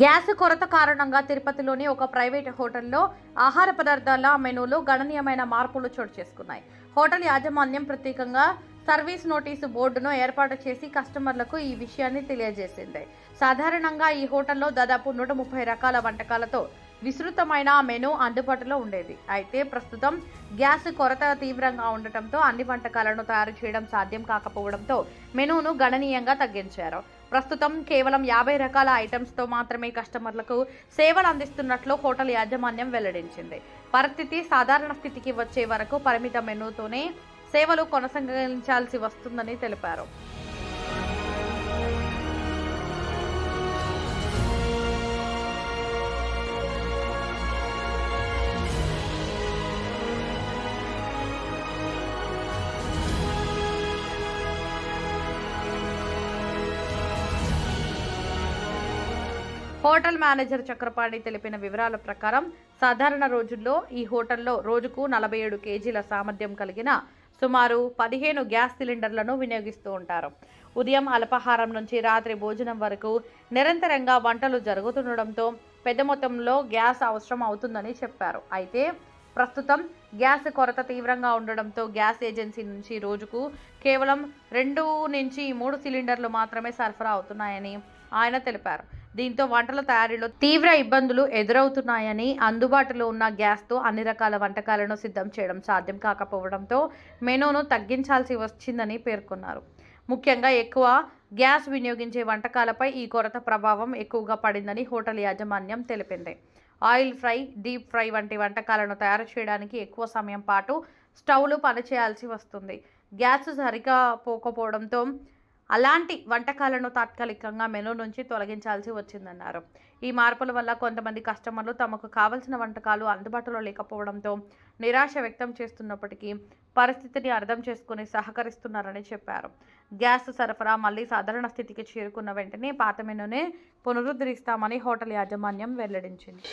Gas కొరత కారణంగా తిరుపతిలోని ఒక ప్రైవేట్ హోటల్లో ఆహార పదార్థాల మెనూలో గణనీయమైన మార్పులు చోటు చేసుకున్నాయి. హోటల్ యాజమాన్యం ప్రత్యేకంగా సర్వీస్ నోటీసు బోర్డును ఏర్పాటు చేసి కస్టమర్లకు ఈ విషయాన్ని తెలియజేసింది. సాధారణంగా ఈ హోటల్లో దాదాపు 130 రకాల వంటకాలతో విస్తృతమైన మెనూ అందుబాటులో ఉండేది. అయితే ప్రస్తుతం గ్యాస్ కొరత తీవ్రంగా ఉండటంతో అన్ని వంటకాలను తయారు చేయడం సాధ్యం కాకపోవడంతో మెనూను గణనీయంగా తగ్గించారు. ప్రస్తుతం కేవలం 50 రకాల ఐటమ్స్తో మాత్రమే కస్టమర్లకు సేవలు అందిస్తున్నట్లు హోటల్ యాజమాన్యం వెల్లడించింది. పరిస్థితి సాధారణ స్థితికి వచ్చే వరకు పరిమిత మెనూతోనే సేవలు కొనసాగించాల్సి వస్తుందని తెలిపారు. హోటల్ మేనేజర్ చక్రపాణి తెలిపిన వివరాల ప్రకారం సాధారణ రోజుల్లో ఈ హోటల్లో రోజుకు 47 కేజీల సామర్థ్యం కలిగిన సుమారు 15 గ్యాస్ సిలిండర్లను వినియోగిస్తూ ఉంటారు. ఉదయం అల్పాహారం నుంచి రాత్రి భోజనం వరకు నిరంతరంగా వంటలు జరుగుతుండడంతో పెద్ద మొత్తంలో గ్యాస్ అవసరం అవుతుందని చెప్పారు. అయితే ప్రస్తుతం గ్యాస్ కొరత తీవ్రంగా ఉండడంతో గ్యాస్ ఏజెన్సీ నుంచి రోజుకు కేవలం 2 నుంచి 3 సిలిండర్లు మాత్రమే సరఫరా అవుతున్నాయని ఆయన తెలిపారు. దీంతో వంటల తయారీలో తీవ్ర ఇబ్బందులు ఎదురవుతున్నాయని, అందుబాటులో ఉన్న గ్యాస్తో అన్ని రకాల వంటకాలను సిద్ధం చేయడం సాధ్యం కాకపోవడంతో మెనూను తగ్గించాల్సి వచ్చిందని పేర్కొన్నారు. ముఖ్యంగా ఎక్కువ గ్యాస్ వినియోగించే వంటకాలపై ఈ కొరత ప్రభావం ఎక్కువగా పడిందని హోటల్ యాజమాన్యం తెలిపింది. ఆయిల్ ఫ్రై, డీప్ ఫ్రై వంటి వంటకాలను తయారు చేయడానికి ఎక్కువ సమయం పాటు స్టవ్లు పనిచేయాల్సి వస్తుంది. గ్యాస్ సరిగా పోకపోవడంతో అలాంటి వంటకాలను తాత్కాలికంగా మెనూ నుంచి తొలగించాల్సి వచ్చిందన్నారు. ఈ మార్పుల వల్ల కొంతమంది కస్టమర్లు తమకు కావలసిన వంటకాలు అందుబాటులో లేకపోవడంతో నిరాశ వ్యక్తం చేస్తున్నప్పటికీ పరిస్థితిని అర్థం చేసుకుని సహకరిస్తున్నారని చెప్పారు. గ్యాస్ సరఫరా మళ్లీ సాధారణ స్థితికి చేరుకున్న వెంటనే పాత మెనూనే పునరుద్ధరిస్తామని హోటల్ యాజమాన్యం వెల్లడించింది.